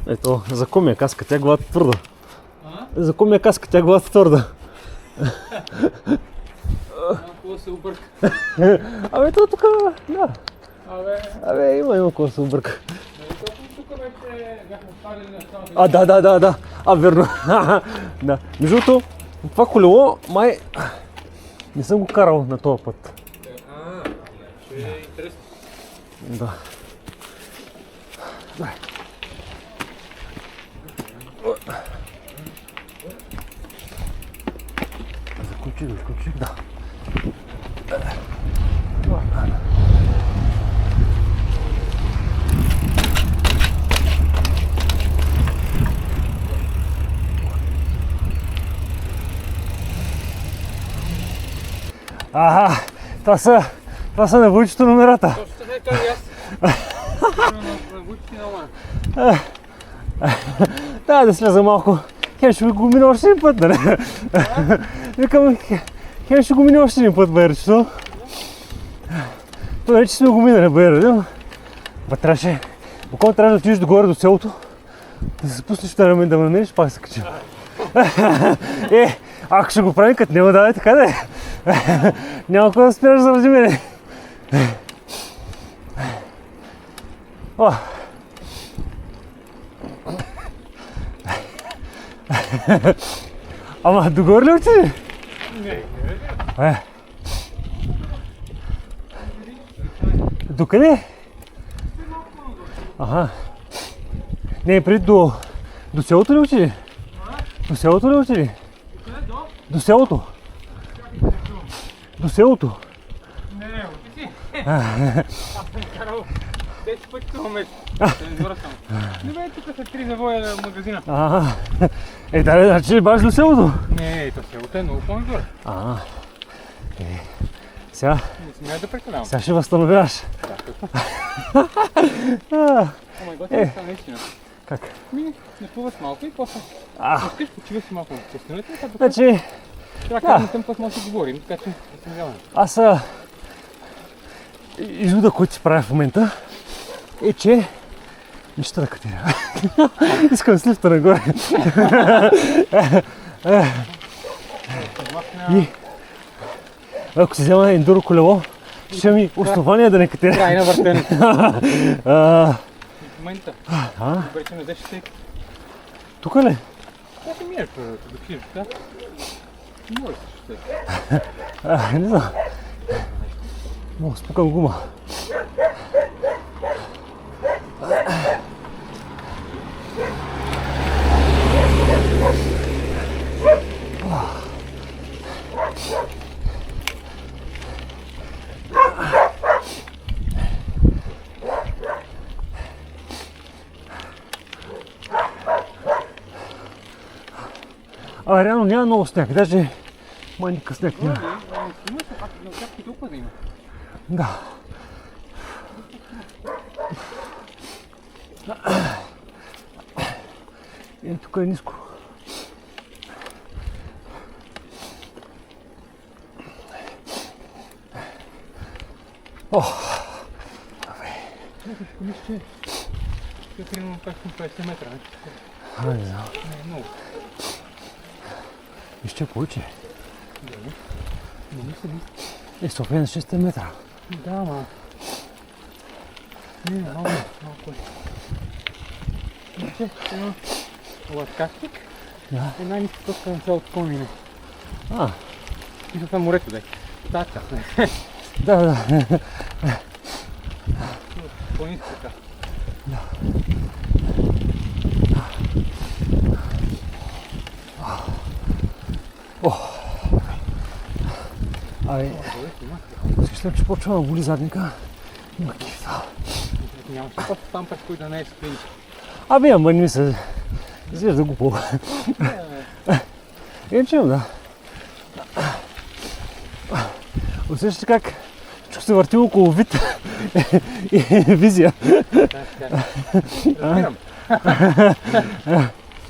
Ето, за кой ми е каска? Тя главата твърда. За кой ми е каска? Тя главата твърда. Малко се обърка. Абе, то тук, да. Абе, има какво да се обърка. Тук вече бяхме оставили на А, да. А, верно. Да. Между другото, това колело, май, не съм го карал на този път. ще е интересно. Да. Изключи, да. Аха, това са на войчето номерата. Точно така и аз. На вучки на Да, да сляза малко. Хем ще го мина още един път, нали? Викам, хем ще го мина още един път, байерчето. То вече сме го минали, байер, ма трябваше, буквално трябваше да отидеш догоре до селото, да се спуснеш в рамен да ме намериш, пак се качим. Ако ще го правим, като няма да е така, да е. Няма какво да спираш заради мене. Ама догоре ли отиде? Не. Докъде? Аха. Не, преди до селото ли отиде? До селото ли отиде? До селото. До селото. Не, отиди. Аз съм карал 10 пъти километри. Не бе, тук са 3 завоя на магазина. Да, значи баш до селото? Не, то селото е много по-нагоре. Сега... Не смея да прекалявам. Сега ще възстановяваш. Да, какво? Ама готово става наистина. Как? Не плуваш малко и после. Искаш, почиваш си малко. Постанете, така Значи... трябва да към път може да говорим, така че възстановяваме. Аз извода, който си правя в момента, е, че не ще да катера. Искам с лифта нагоре. И ако си взема ендуро колело, ще ми основания да не катера. Край на въртенето. В момента. Добре, че не взеш стейк. Тук ли? Как се миеш, да пиеш, да? Може да ще. Не знам. Много спукам гума. Реално няма много сняг, даже май никакъв сняг няма. Има се пак, но как и толкова да има? Да. Тук е ниско. Мисля, че е примерно 550 метра. Не знам. Не е много. Ще получи. Не мисля. София на 6 метра. Да, ма. Не, малко е. Мисля, че има латкастик. Е най-ниска точка на цялото Комине. Мисля, съм морето, дай. Та част, не. Да. По-ниска така. След че почва да боли задника, има кифа. Нямаш път там през кой да не е спринт. Ама не ми се изглежда глупо. Иначе да. Усещаш как чух се върти около вид и визия. Разбирам.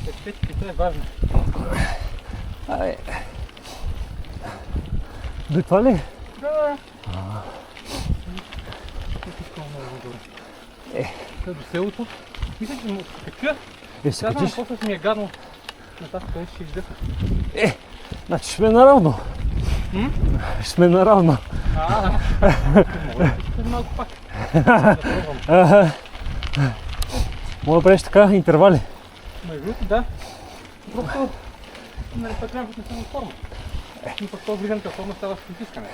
Естетиката е важна. До това ли? Да. до селото. Мисля, че му кача. И се Казвам, качиш? после си ми е гадно. На тази къде ще издъха. Значи ще сме наравно. Ще сме наравно. Може да малко пак. Да пробвам. Мога да правиш така интервали. Между другото, да. Просто нали, пък някакъв не съм от форма. И пък това влизането в форма става с притискане.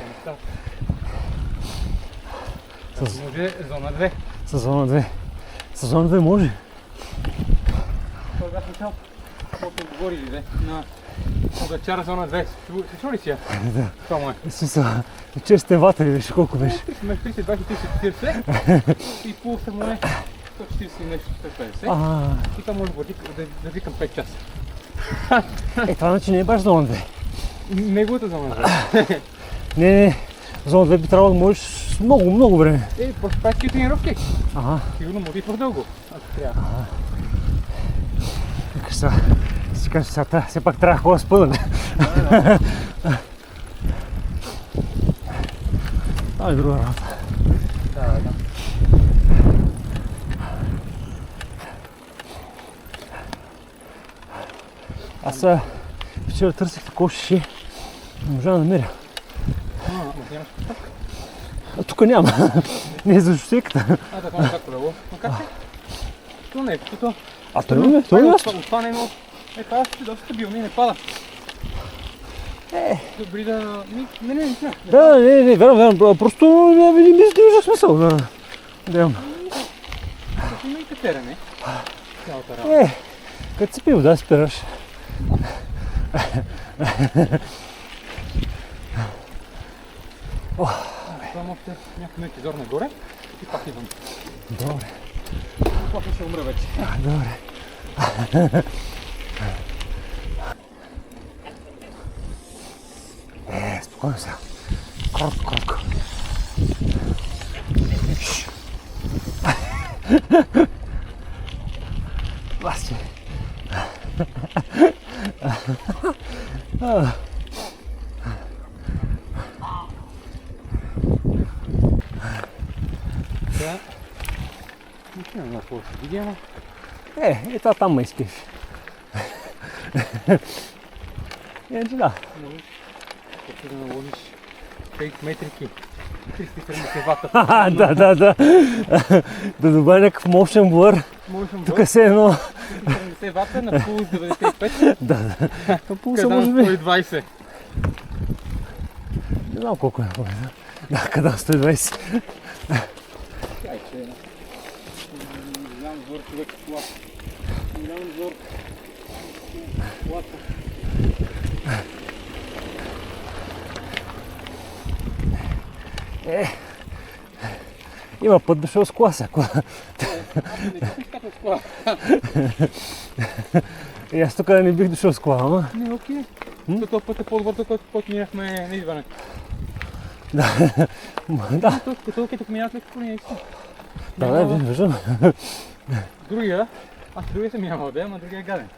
Може зона 2. Със зона 2. Със зона 2 може. Това бях начал. Колко говорили, де? На Погачар зона 2. Се чу ли си я? Да. Това му е. Смисъл, честен ватър беше, колко беше? Между 30, 20, 30, 40 и пулса му е 140 и нещо, 150. И това може да викам 5 часа. Това значи не е баш зона 2. Неговата зона 2. Не, зона 2 би трябвало да можеш с много, много време. Просто правиш ти тренировки. Сигурно може и по-дълго, ако трябва. Викаш сега, си кажеш сега, все пак трябва да ходя с пъдане. Това е друга работа. Да. Аз сега вчера търсих такова шише, не можа да намеря. Нямаш пак? Тук няма. Не е за шосейката. Така не как колело. Но как е? То не е, то. Това е място. От това не е много. Това е доста стабилно и не пада. Добри да... Не. Да, не, верно. Просто не виждах смисъл да имам. Като има и катерене. Цялата работа. Като си пил, да, спираш. Това може някакъв мек изор нагоре и пак идвам. Добре. После ще умра вече. Добре. Спокойно сега. Крок. Власти. Да. Не знам какво ще види, ама. Това там ме изкефи. Да. Можеш да наложиш 5 метрики. 370 вата. Да. Да добавя някакъв motion blur. Тук е едно. 370 вата на пулс 95. Да. На пулса може Кадан би. 120. Не знам колко е. Да, кадан 120. Чай, че голям зор човек с лапа. Голям зор с лапа. Има път дошъл с класа. Аз не чакам с кола. И аз тук не бих дошъл с кола, ама. Не, окей. Този път е по-добър, който минахме на Изване. Да. Тук минах леко не е си. Да, виждам. Другия, аз другия съм минал да, ама другия е гаден.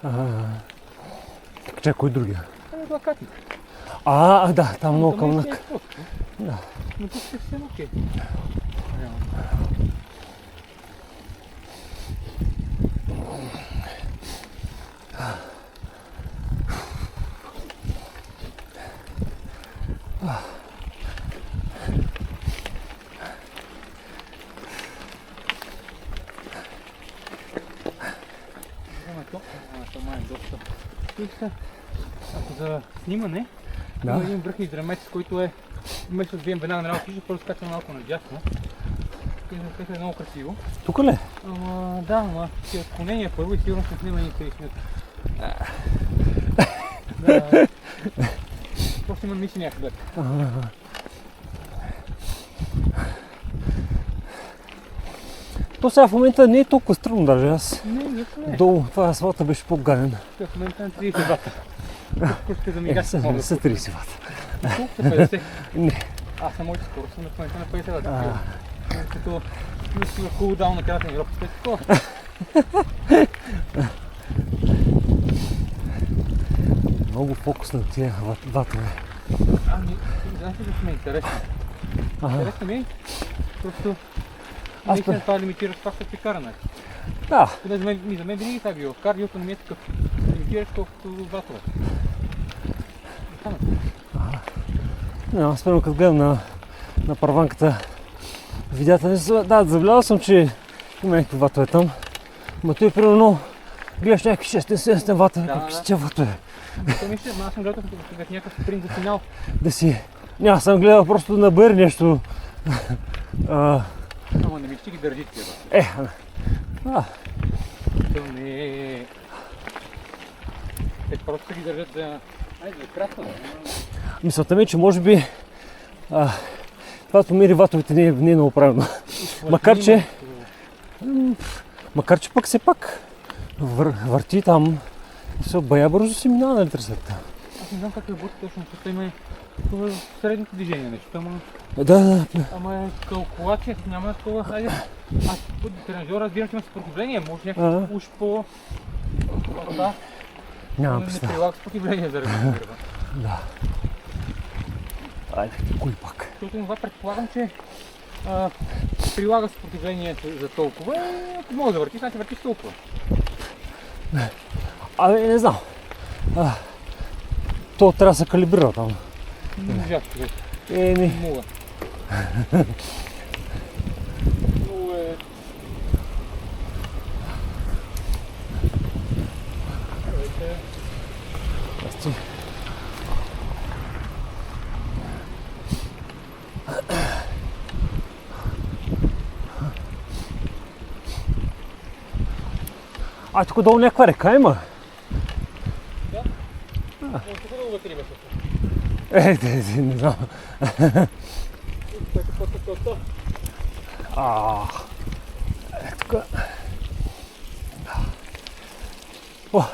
Чакай, кой другия? Блакатник. Да, там много кълнак. Да. Но тук ще се окей. Това е доста. Тук ако за снимане, има един връх изремец, който е вместо да видим веднага на работа, просто скача малко надясно. Където е много красиво. Тук ли? Ама си отклонения първо и сигурно ще снима и 30 минути. Да. Просто има мисли някъде. То сега в момента не е толкова стръмно даже. Аз Не. долу това асфалта беше по-гаден. В момента на 30 вата. Тук ще замига. Сега не са 30 вата. Колко са 50? Не. Аз съм моите скорост съм на момента на 50 вата. Като мисля в кулдаун на края тренировка. Много фокус на тия ватове. Знаете ли, че ми е интересно? Интересно ми е, просто наистина това лимитираш това с каране. Да. Поне за мен винаги това е било. В кардиото не ми е такъв. Лимитираш колкото ватове. Аз първо като гледам на парванката видеята, да, забелязал съм, че има някакви ватове там. Но той примерно гледаш някакви 6-7 вата, какви си тя ватове. То мисля, аз съм гледал като някакъв спринт за финал. Да си... Няма, съм гледал просто на бър нещо. Ама не ми ще ги държи тия вата. То не е... Те просто ги държат за... Айде, красна. Мисълта ми е, че може би това помери ватовете не е много правилно. Макар че пък все пак върти там, бая бързо си минава на трасета. Аз не знам как работи точно, защото има средното движение нещо. Да. Ама е калкулация, няма такова. Хайде, аз по тренажера разбирам, че има съпротивление, може някакво уж по... Да. Няма Не представа. прилага съпротивление заради гърба. Да. Айде, кой пак? Защото това предполагам, че прилага съпротивление за толкова и ако мога да въртиш, значи въртиш толкова. Абе, не знам. То трябва да се калибрира там. Не можах човек. Мога. Много е... Тук долу някаква река има. Да? Тук долу вътре имаш. Не знам. Тук по-тъкълта. Тук. О!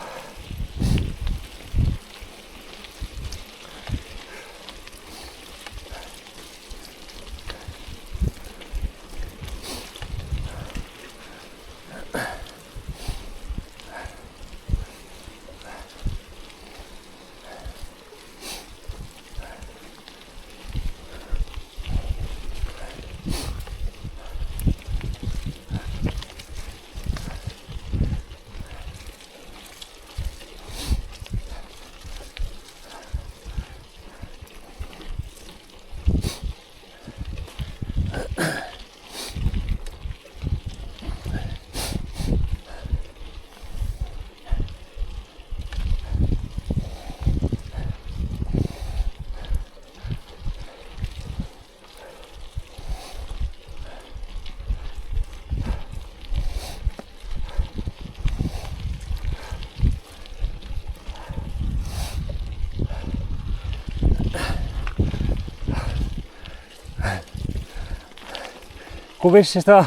Какво беше това?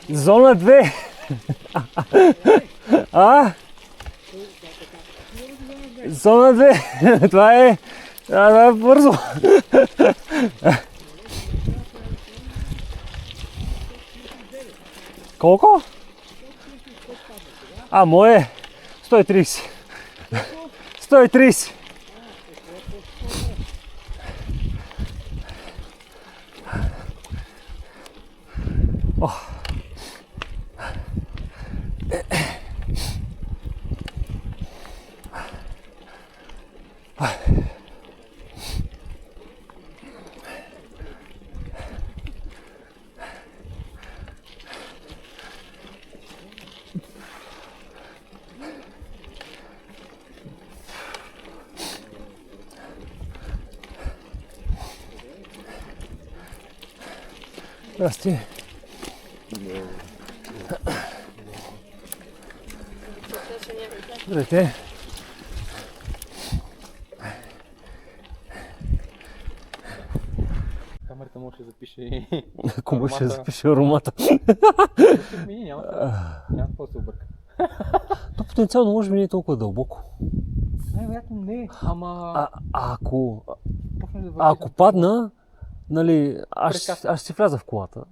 Зона 2! Зона 2! Това е... Това е бързо! Колко? Мое 130. 130. Здрасти. Здравейте. Камерата може да запише... Ако може да запише аромата. Няма какво се обърка. То потенциално може би не е толкова дълбоко. Най-вероятно не, ама... Ако падна, нали, аз ще вляза в колата.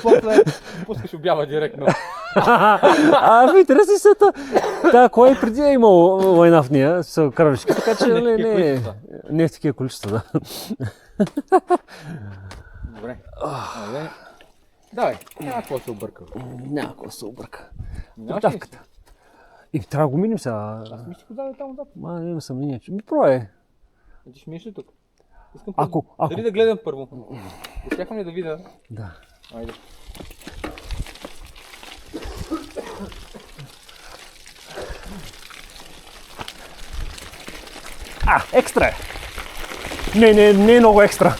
После пускаш обява директно. В интерес е сета. Да, кой преди е имал война в нея, с кравички, така че не е в такива количества, да. Добре. Айде. Давай, няма какво се обърка. Няма какво се обърка. Нямаш ли Подавката. И трябва да го минем сега. Аз ми ще го даде там отзад. Има съмнение, че ми пробвай. Ти ще миеш ли тук? Искам Ако- Дали да гледам първо? Успяхам ли да видя? Да. Айде. Екстра е. Не е много екстра.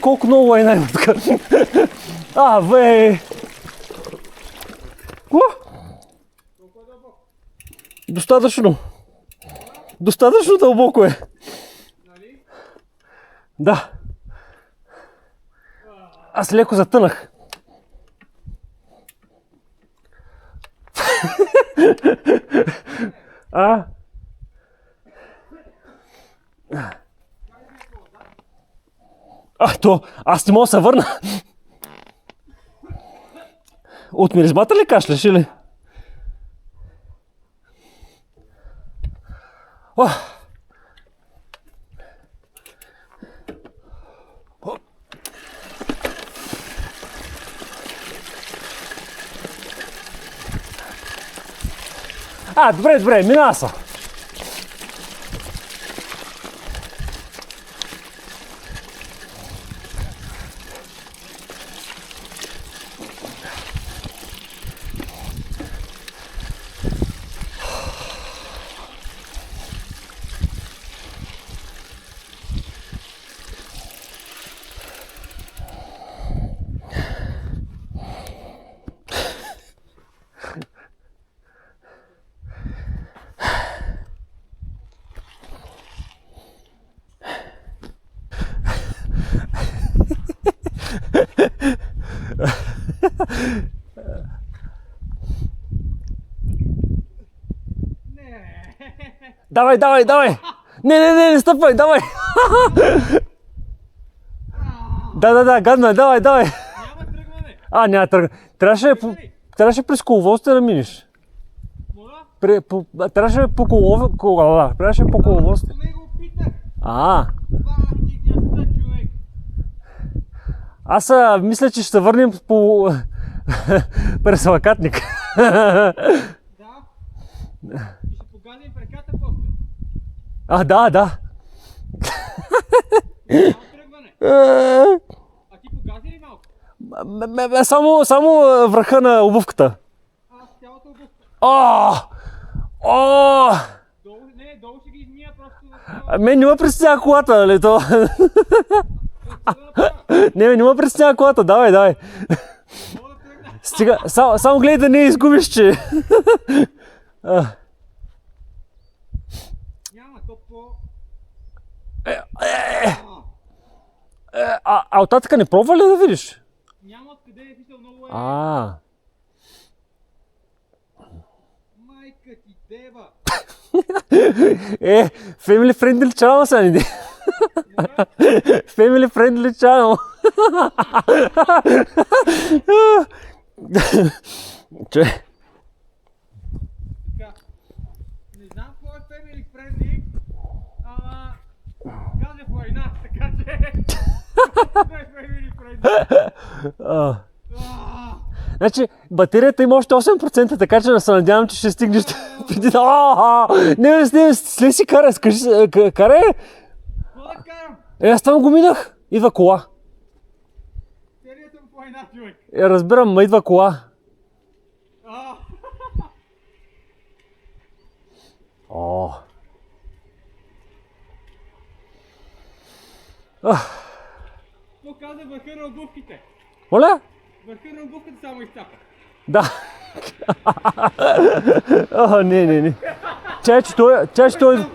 Колко много е най-мутка. Достатъчно. Достатъчно дълбоко е. Да. Аз леко затънах. Аз не мога да се върна. От миризмата ли кашляш или? Добре, минава са. Давай! Не стъпвай, давай! Да, гадно е, давай! Няма тръгване! Няма тръгване. Трябваше през коловозите да минеш. Трябваше по коловозите. Не го питах! Ти гняста, човек! Аз мисля, че ще се върнем по през Лакатник. Да? И ще погазим преката после. Да. Няма тръгване. А ти погази ли малко? Само върха на обувката. Цялата обувка. Долу ще ги измия просто. Мен не ме притеснява колата, нали то? Не ме притеснява колата, давай. Мога да тръгна. Стига, само гледай да не изгубиш, че... Няма, то по... Оттатъка не пробва ли да видиш? Няма откъде е писал, много е. Майка ти дева. Family friendly channel са ни. Family friendly channel. Че? Така. Не знам какво е family friendly, ама... Газе война, така че... Това е family friendly. Значи, батерията има още 8%, така че да се надявам, че ще стигнеш преди да... Не, след си карай, скажи, карай! Какво да карам? Аз там го минах. Идва кола. Серията му война, човек. Разбирам, ма идва кола. Какво каза върха на обувките? Оля? Върха на обувката само изцапа. Да. Не. Чай, че той...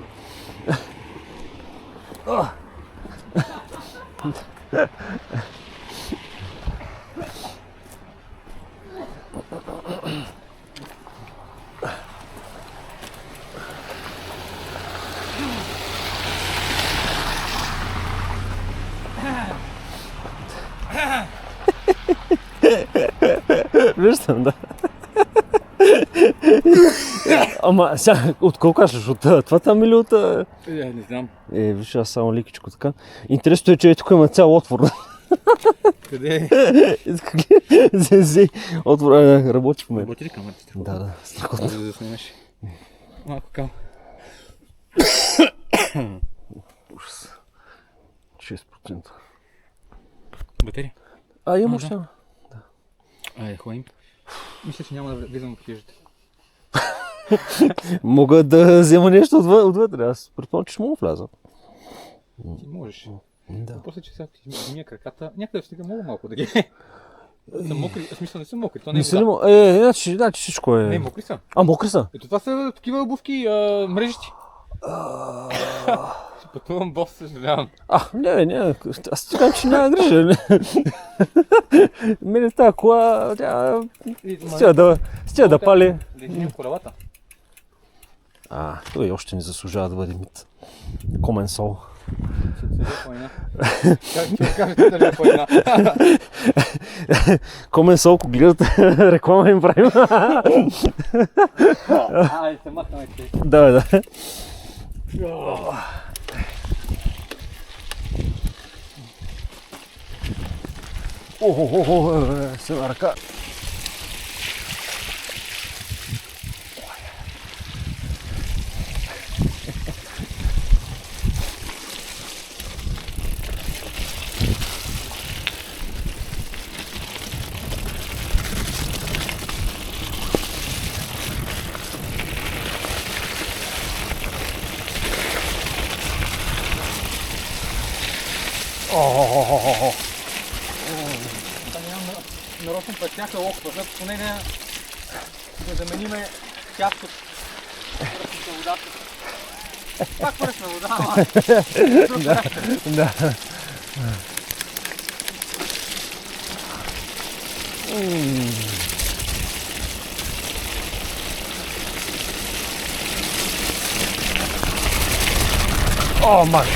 Виждам, да. Ама сега, от колко кажеш? От това там или от... Не знам. Виж, аз само лекичко така. Интересното е, че тук има цял отвор. Къде Зе, отвор, работи в мен. работи ли камерата? Да, страхотно. За да снимаш. Малко кал. Ужас. 6%. Батерия? Има Да. още. Айде, ходим. Мисля, че няма да влизам в хижата. Мога да взема нещо отвътре. Аз предполагам, че ще мога да вляза. Ти можеш. Да. После, че сега ти мия краката, някъде стига много малко да ги са мокри, в смисъл не са мокри, то не е Не са ли вода. значи всичко е... Не, мокри са. Мокри са? Ето това са такива обувки, мрежещи. Ще пътувам бос, съжалявам. Не, аз ти казвам, че няма грижа. Мене тази кола, тя стига да пали. Да измием колелата. Той още не заслужава да бъде мит. Комен сол. Как кажете по една? Комен сол, ако гледате, реклама им правим. Айде, се матнаме те. Да. С една ръка. Да нямам нарочно пътяка локва, защото поне да замениме тяхто пръсната водата. Пак пръсна вода, ама. Да. Май!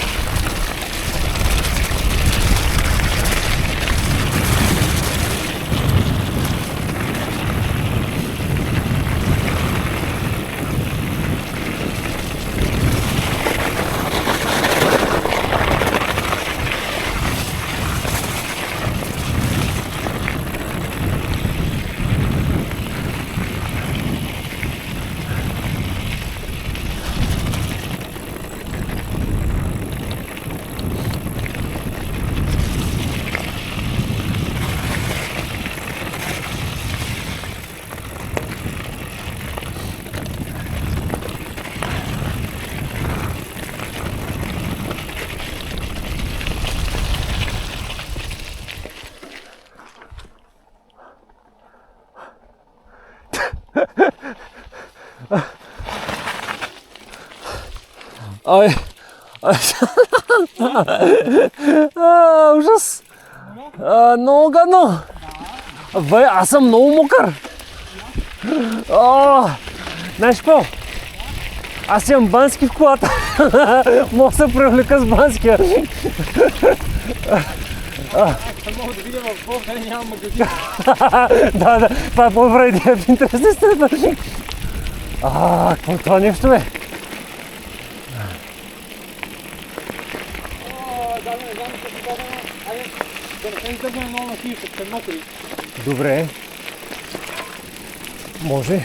Ужас! Много гадно! Аз съм много мокър! Знаеш какво? Аз имам бански в колата. Мога да се привлека с банския. Мога да видя в Бог, дали няма магазин. Да, това е по-добра идея в интерес на истината. Какво е това нещо, бе? Да, не знам, че си дадено. Айде, да не се издържаме много на хижата, ще са мокри. Добре. Може.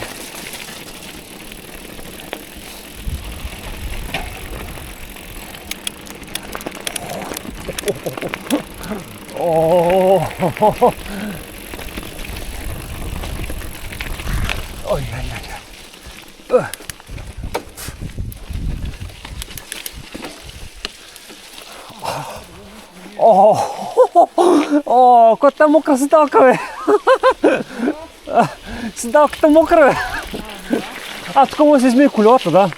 Каква е мокра седалка, бе! Седалката мокра, бе! Тук може да се измие колелата, да.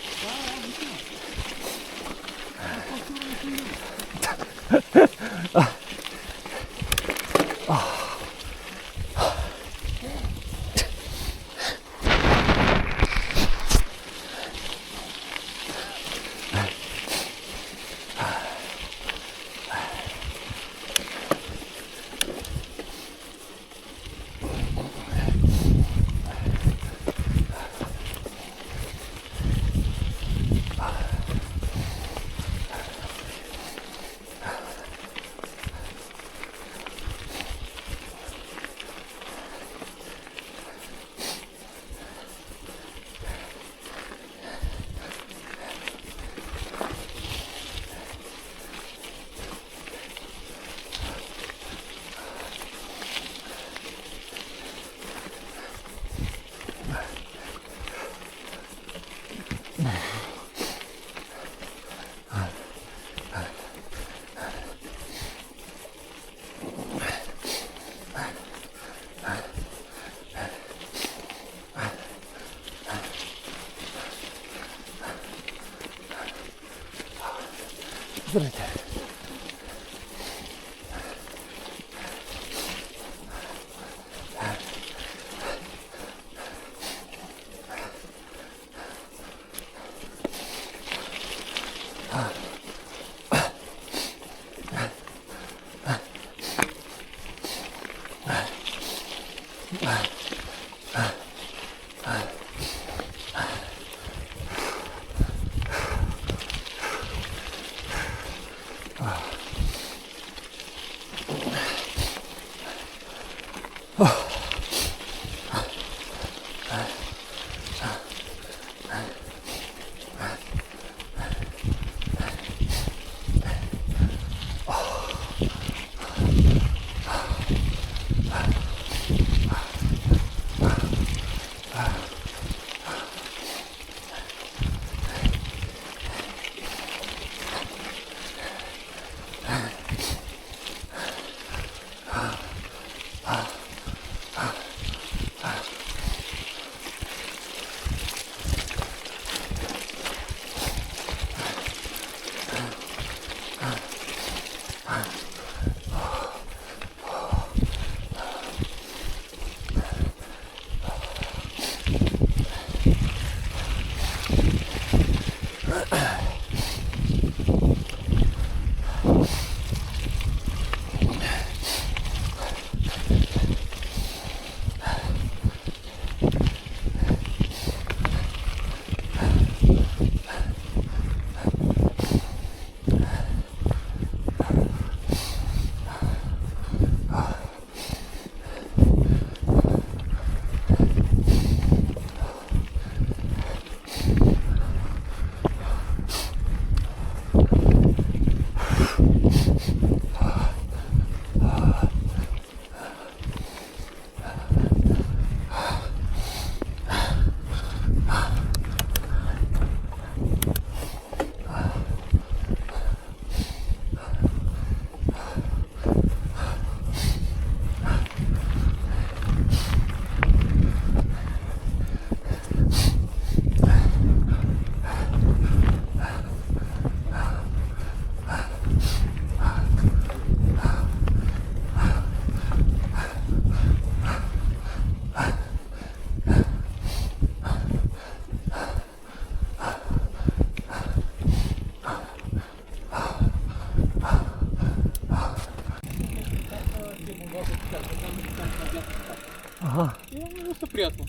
Ага. Ну, все приятно.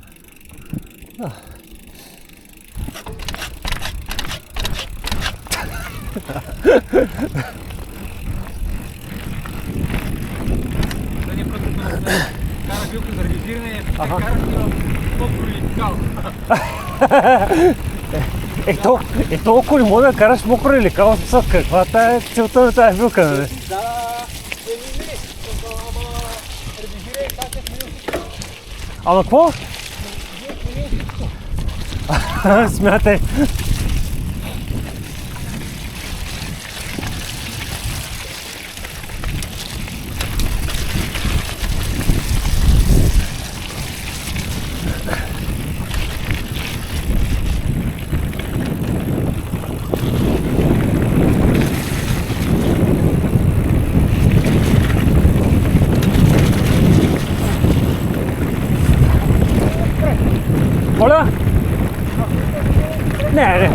Да. Да не просто кара билка за ревизиране, Ага. караш по-пролетял. Толкова ли може да караш мокро или као с каквата е целта на тази билка, нали? Да, ама ревизирай как е сменил всичко. Ама какво? Смятай. Моля? Не, не.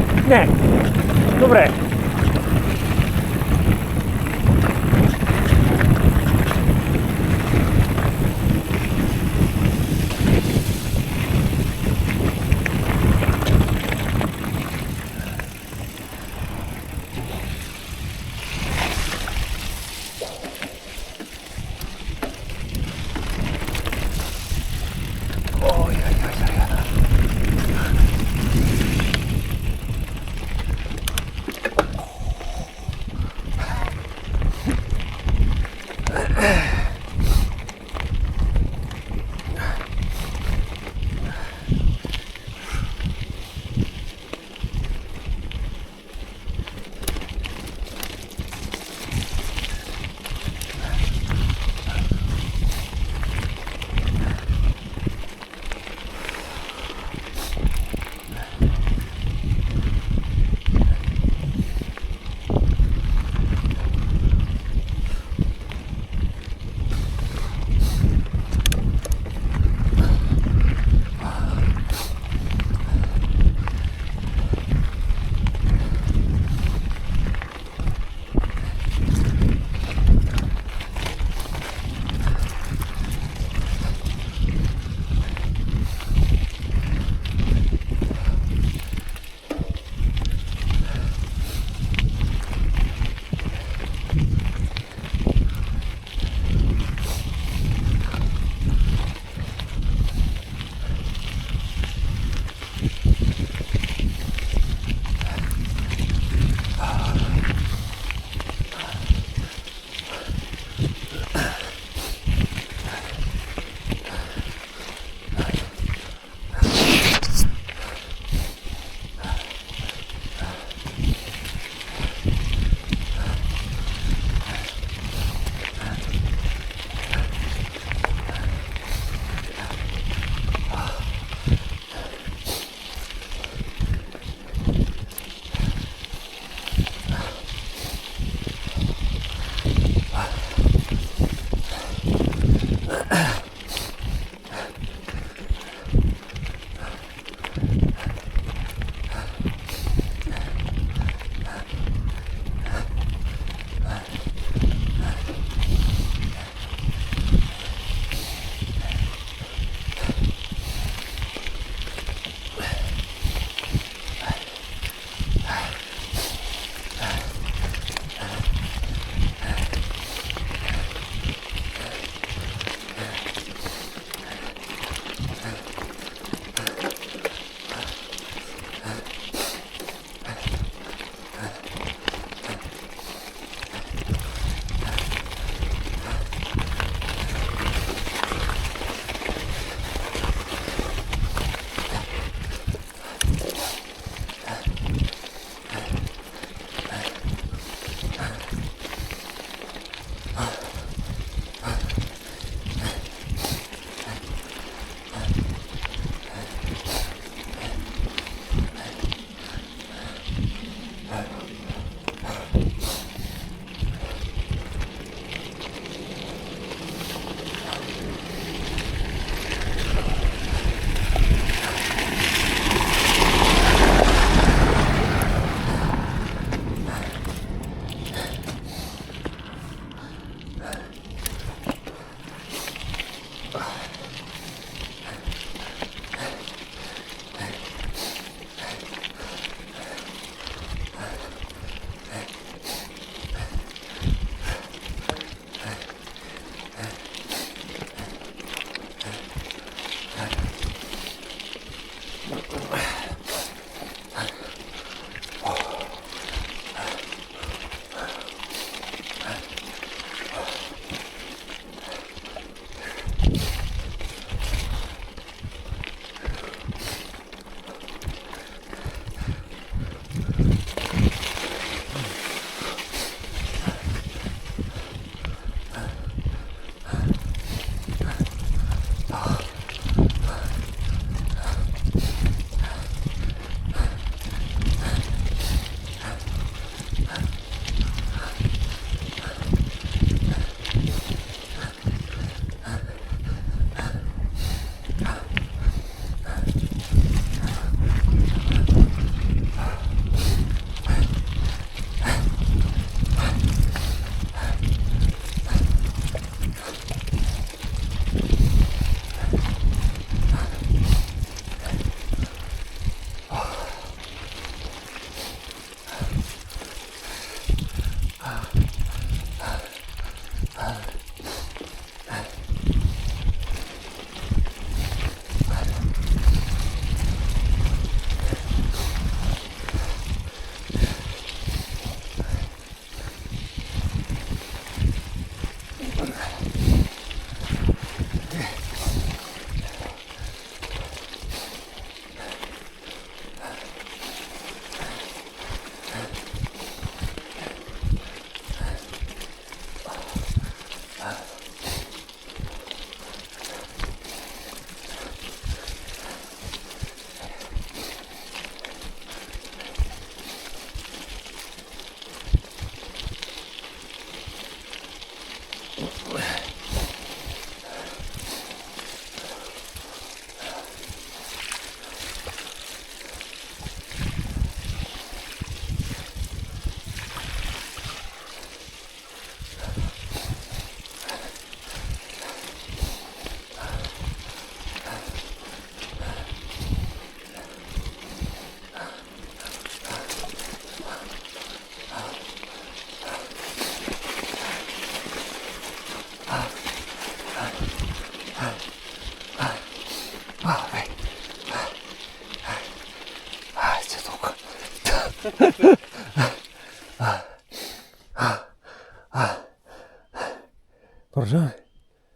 Продължаваме?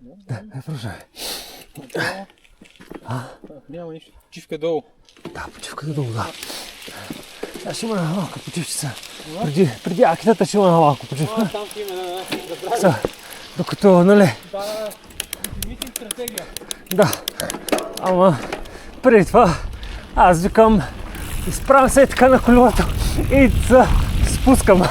Да, продължаваме. Няма нищо. Почивка долу. Да, почивка долу, да. Сега ще има малка почивчица. Преди акитата ще има малко почивка. Там ще има, да. Докато, нали? Да, мислим стратегия. Да. Ама, преди това, аз викам, изправям се така на колелото и се спускам.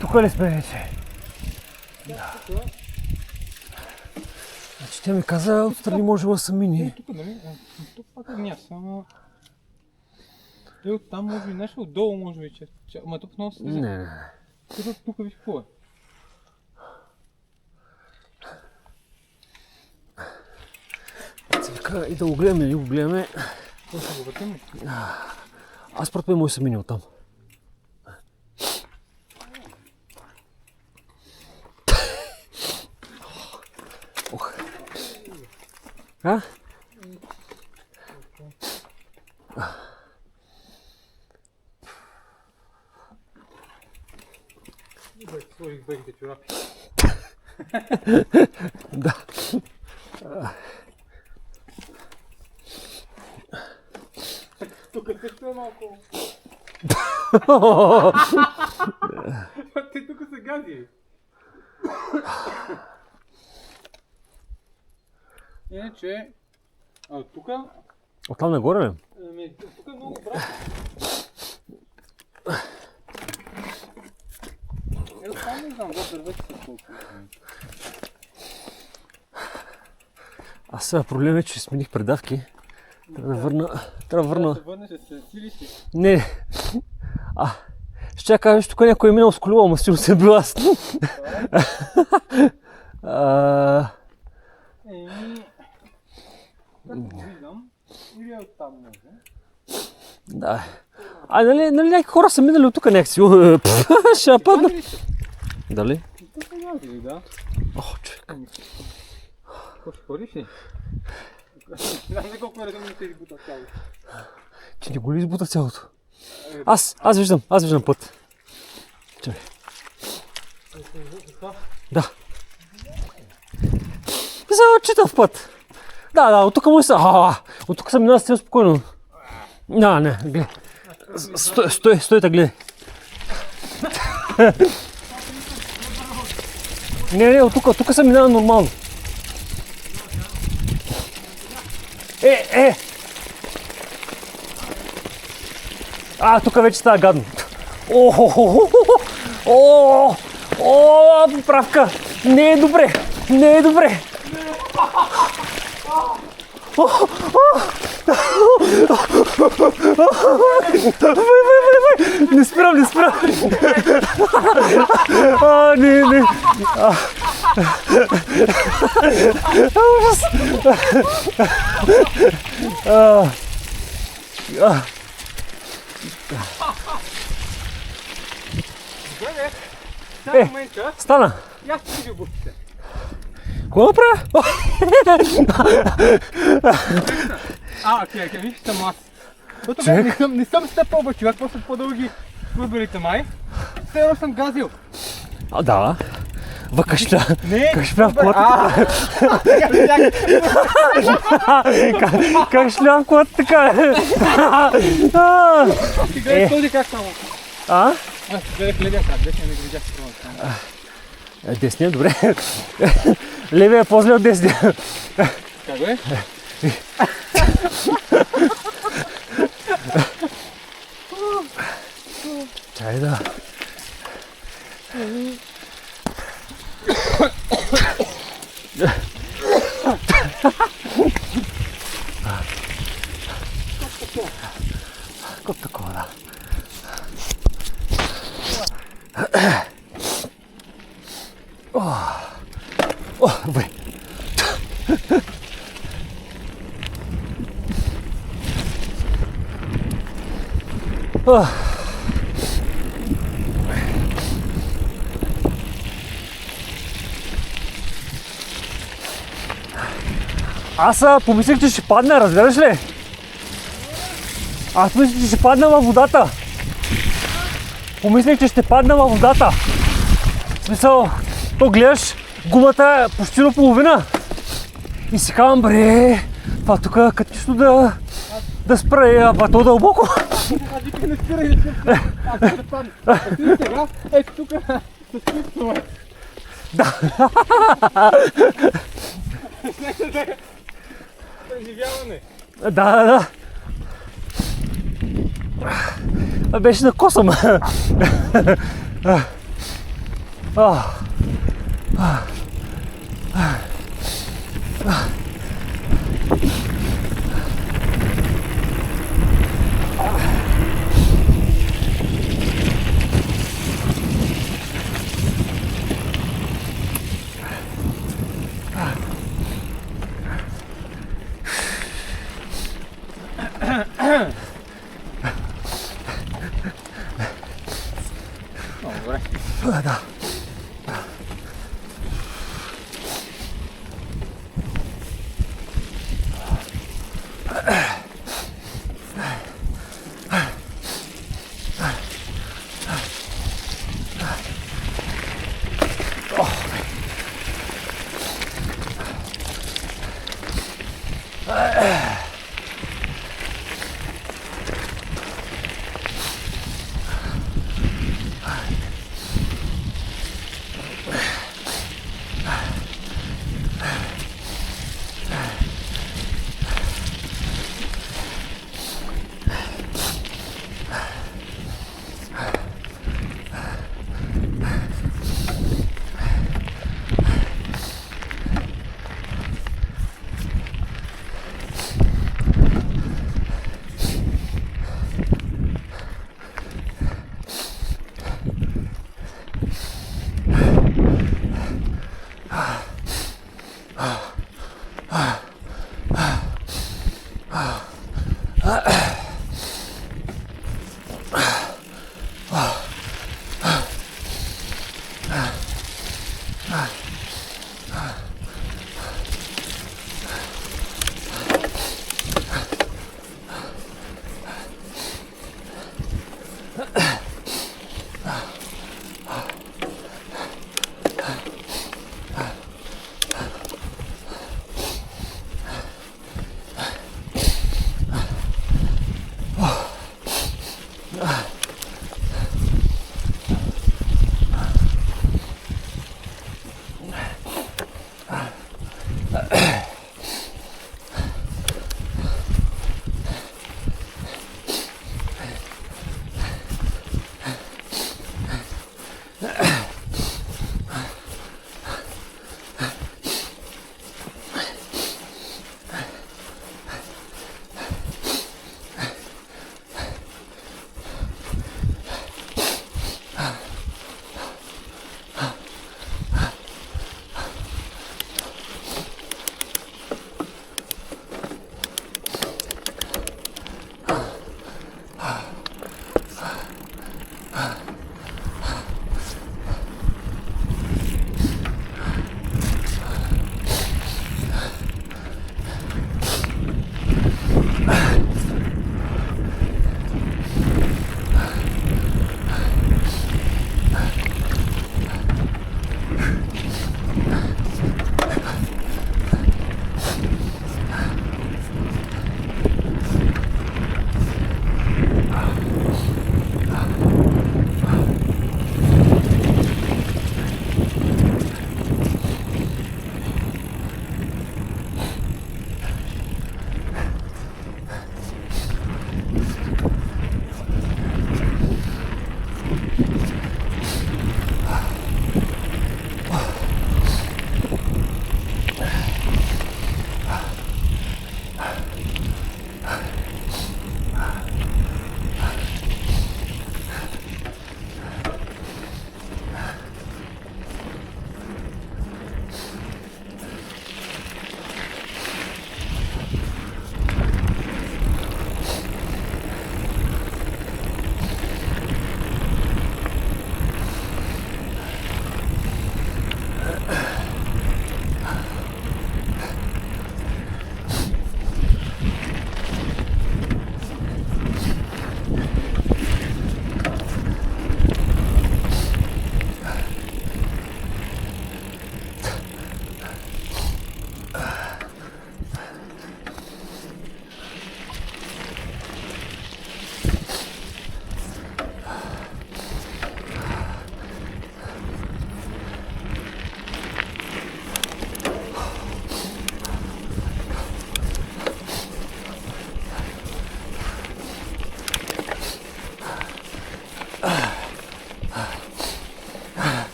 Тук ли сме вече? Да. Значи тя ми каза, отстрани може да са мини. Тук, нали? Тук пак е място, ама... Там може би нещо отдолу може би, че... Ама тук много се слезе. Не. Тук виж какво е. Чакай да го гледаме. Какво ще го въртим ли? Аз според мен може да се мине оттам. Ох. А? Сложих бегите чорапи. Да. Тук също е малко. Те тук са гази. Иначе... А тук... Оттам нагоре ли? Тук е много брат. Там не знам, да дървете са колко. Аз сега проблем е, че смених предавки. Трябва да върна. Да върнеш да се силиш ли? Не. Ще кажа, че тук някой е минал с колело, ама сигурно се бил аз. Както виждам, или оттам може. Да. Нали някакви хора са минали от тук някакси. Ще падна. Дали? Тук са гази, да. Ох, човек. Какво ще ходиш ли? Не знам колко редом не се избута цялото. Че не го ли избута цялото? Аз виждам път. Чакай. Да. За читав път. Да, от тук може са. От тук съм минал съвсем спокойно. Не, гледай. Стой, гледай. Не, от тук съм минал нормално. Тук вече става гадно. Поправка. Не е добре. Не спирам. Не. Ужас. Добре, в момента Стана. и аз ще ги обувките. Какво направя? Окей, виж, съм аз. Не съм стъпал, бе, човек, просто по-дълги футболите май. Все едно съм газил. Да. Кашля. Не, Кашля в колата. Кашля в колата така. Ти гледаш този как само. Аз ти гледах левия крак, десния не го видях с кръвната. Десния, добре. Левия е по-зле от десния. Как бе? Чай да. Kot такова, да. Бе. Аз помислих, че ще падна, разбираш ли? Аз мислих, че ще падна във водата. Помислих, че ще падна във водата. В смисъл, то гледаш, гумата е почти до половина. И си казвам, бре, това тук като нищо да спре, а то дълбоко. Аз виках не спирай, аз ще падна. Ето сега, ето тук, с кръпто ме. Да. Преживяване. Да. Беше на косъм.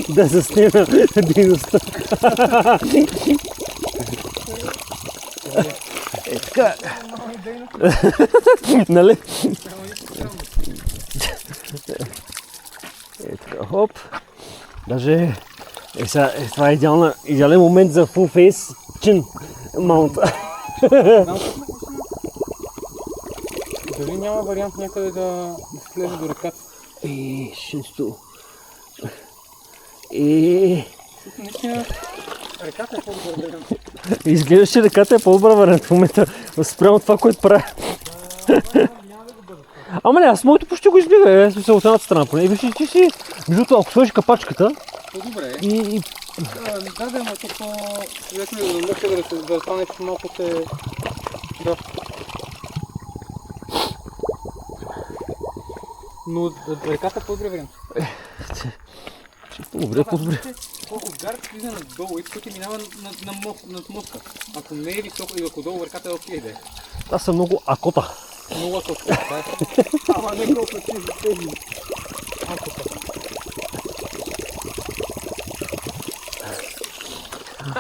Да заснема дейността. Е така. Нали? Е така, хоп. Даже това е идеален момент за full face чин маунт. Дали няма вариант някъде да слезе до реката? Шинсто. Наистина, реката е по-добър вариант. Изглеждаш, че реката е по-добър вариант в момента. Спрямо това, което правя. Ама не, аз моето почти го избига, смисъл от едната страна поне. Виж, ти си, между това, ако сложиш капачката По-добре. и... Да, ама тук човек ми да мъка да стане малко се... Да. Но от реката е по-добре вариант. По-добре, по-добре. Колко гард влиза надолу и пъти минава над моста. Ако не е високо и ако долу реката е окей, да е. Аз съм много акота. Много акота, да. Ама не колко ти за тези. Акота.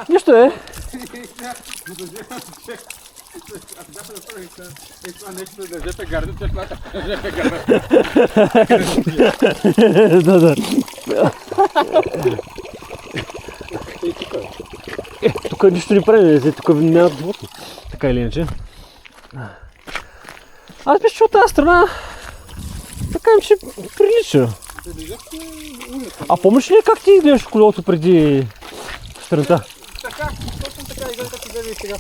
Нищо е. Това нещо да държете гарда, че това държете гарда. Да. Тук нищо не прави, тук нямат животни. Така или иначе. Аз мисля, че от тази страна така им ще прилича. А помниш ли как ти гледаш колелото преди сутринта? Така, точно така, изглежда както гледа и сега.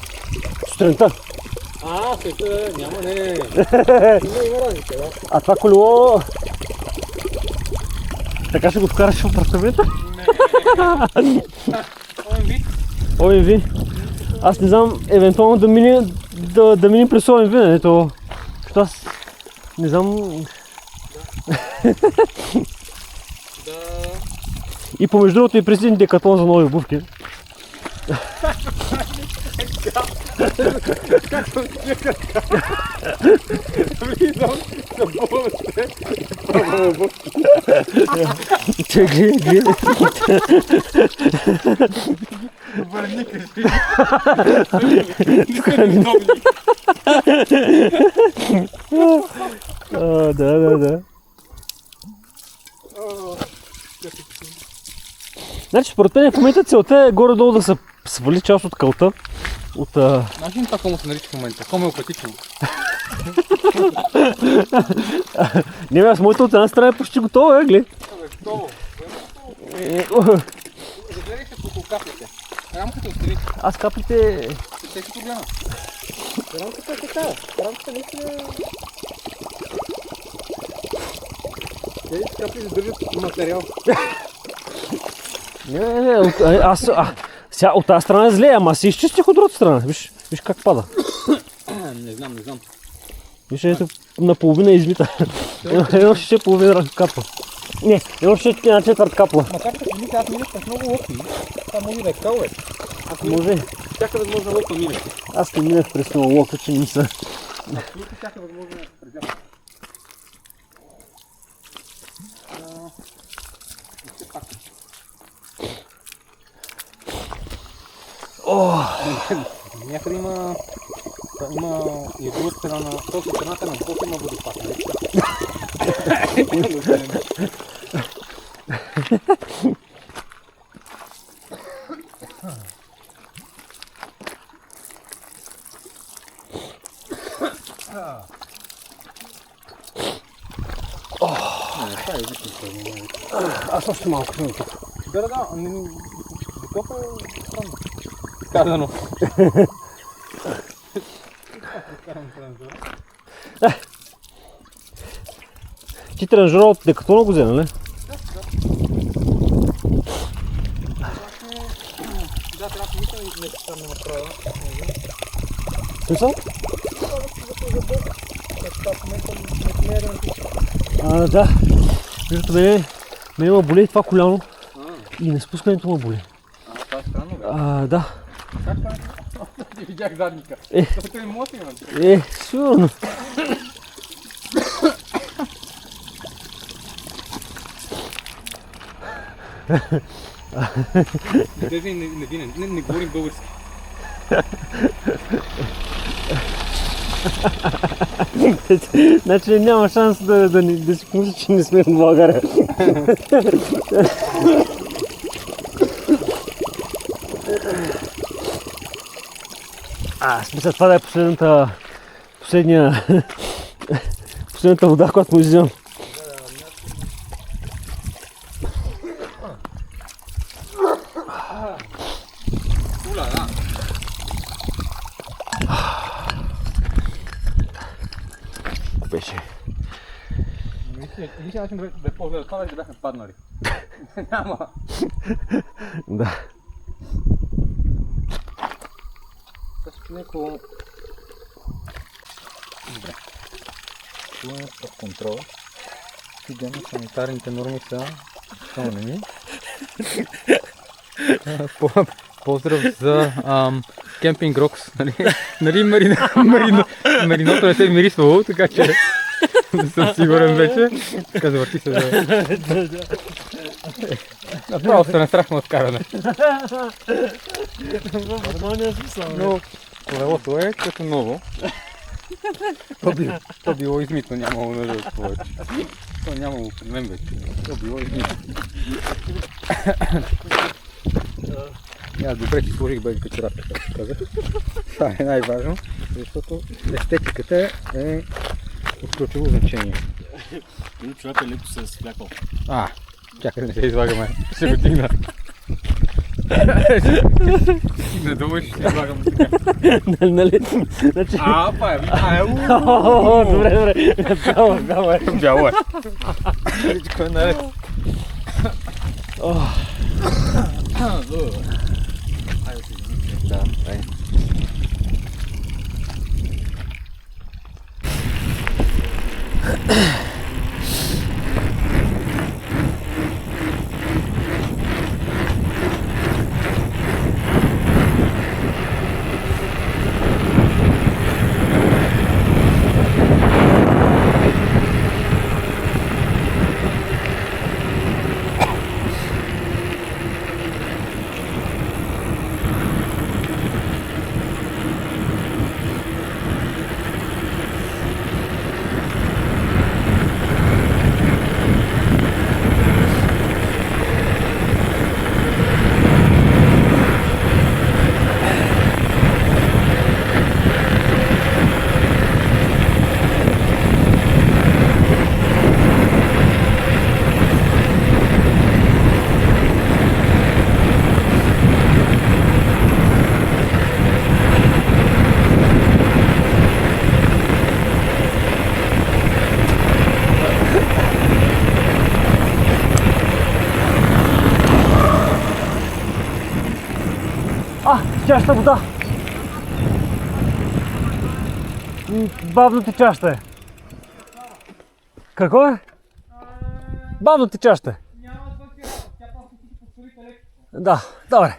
Сутринта? Света, няма, не. Има разлика, да. А това колело... Така ще го вкараш в апартамента? ОМВ. Аз не знам, евентуално да минем през ОМВ, не то... Защото аз не знам... Да. И помежду другото и през един декатлон за нови обувки. Гледай. Да. Значи, според мен в момента целта е горе-долу да се свали част от кълта. Знаеш ли това какво се нарича в момента? Хомеопатично. Не, аз моята от една страна е почти готова, гледай. Готово. Загледай се по каплите. Рамката отстрани. Аз каплите... Те си проблема. Рамката е така. Рамката наистина... Тези капли задържат материал. Не, аз... Сега от тази страна е зле, ама си изчистих от другата страна. Виж как пада. Не знам. Виж, ето наполовина измита. Едно ще половина капа. Не, едно ще една четвърт капла. Макар като мисля, аз минах с много лъпни. Това може да е кал, Може. Всяка възможна лъпа минах. Аз не минах през много лока, че не са. Абсолютно всяка възможна предел. Някъде има и от друга страна на този страната на Бог има водопад, нали? Аз още малко съм тук. Да, доколко е странно. Казано. Ти тренажера от Декатлона го взе, нали? Да, трябва да мисля нещо там не направя. Смисъл? Да. Виждате, мене ме боли това коляно и не спускането ме боли. Това е странно, бе. Да. Как стане? Ти видях задника. Това е мотив, Сигурно. Даже не говорим български. Значи няма шанс да си помисли, че не сме в България. Смисъл, това да е последната вода, която му иззимам. Беше. Единствен начин да е по-зле от това, да бяхме паднали. Няма. Да. Също леко... Добре. Това е под контрол. Видимо, санитарните норми са изпълнени. Поздрав за Кемпинг Рокс. Нали мариното не се е мирисвало, така че не съм сигурен вече. Така завърти се за... Направо стана страшно откаране. Но колелото е като ново. То било измито, нямало нужда от повече. То нямало при мен вече. То било измито. Аз добре, че сложих белите чорапи, както казах. Това е най-важно, защото естетиката е от ключово значение. Човек е леко се е свлякал. Чакай да не се излагаме. Ще го дигна. Не долу ще излагам така. Нали? Добре. Бяло е. Бяло е. Всичко е наред. Да, дай. Течаща вода. Бавно течаща е. Какво е? Бавно течаща е. Да, добре.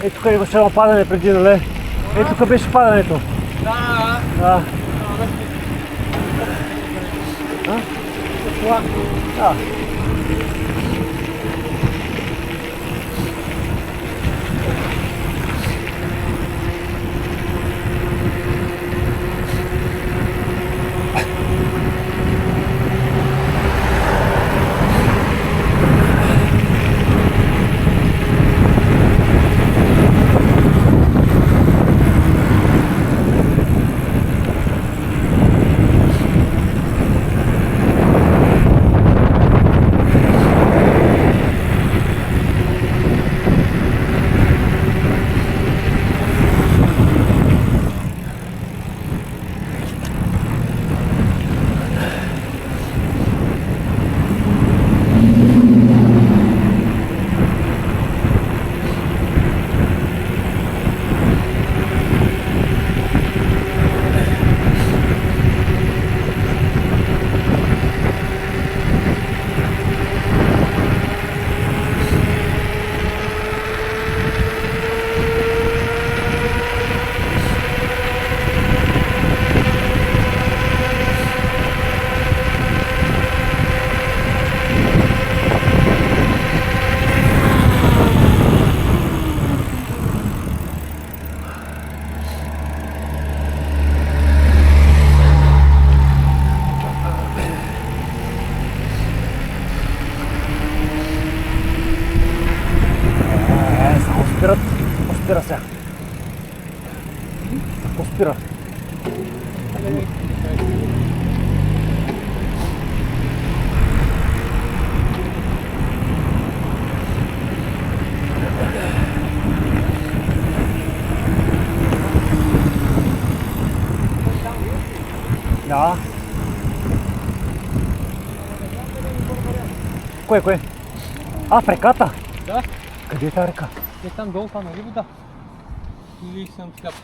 Ето тук имаше едно падане преди, нали? Ето тук беше падането. Да. Да. Спира сега. Спира. Да. Кое? А, в реката? Да. Къде е тази река? Е там долу, там нали вода? Или съм сляп?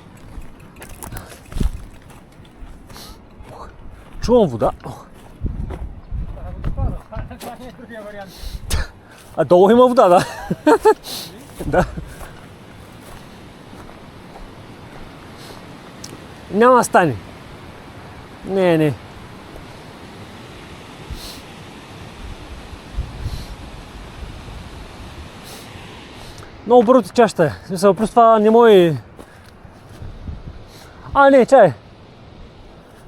Чувам вода. Това не е другия вариант. А долу има вода, да. Да. Няма да стане. Не. Много бързо течаща е. В смисъл, плюс това не може... А, не, чай.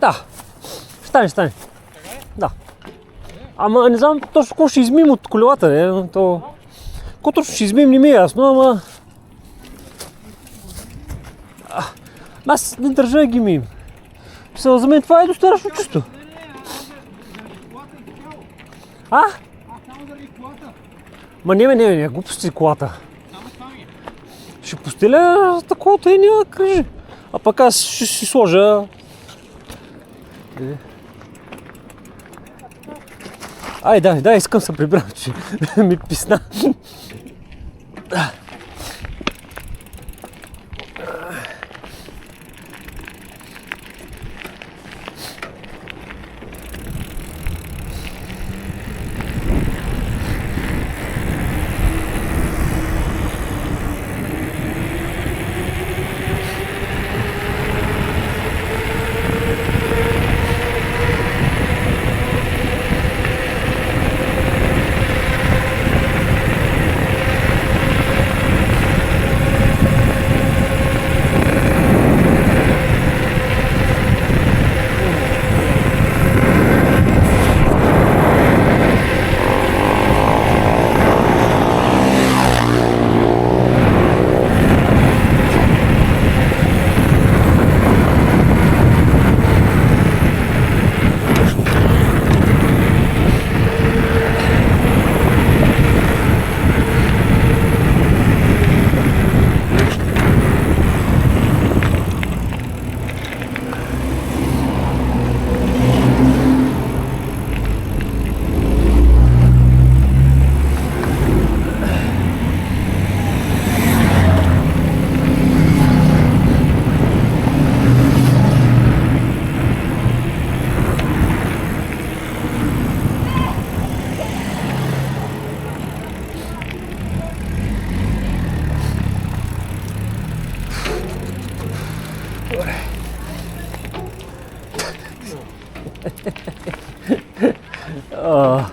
Да. Стане. Да. Ама не знам точно какво ще измим от колелата, не? То... Какво точно ще измим не ми е ясно, ама... Аз не държа да ги мим. За мен това е достатъчно чисто. А? Само заради колата. Ма не, глупости колата. Ще постеля такова и няма кръжи. А пък аз ще си сложа... Ай, да, искам се прибрам, че ми писна. А,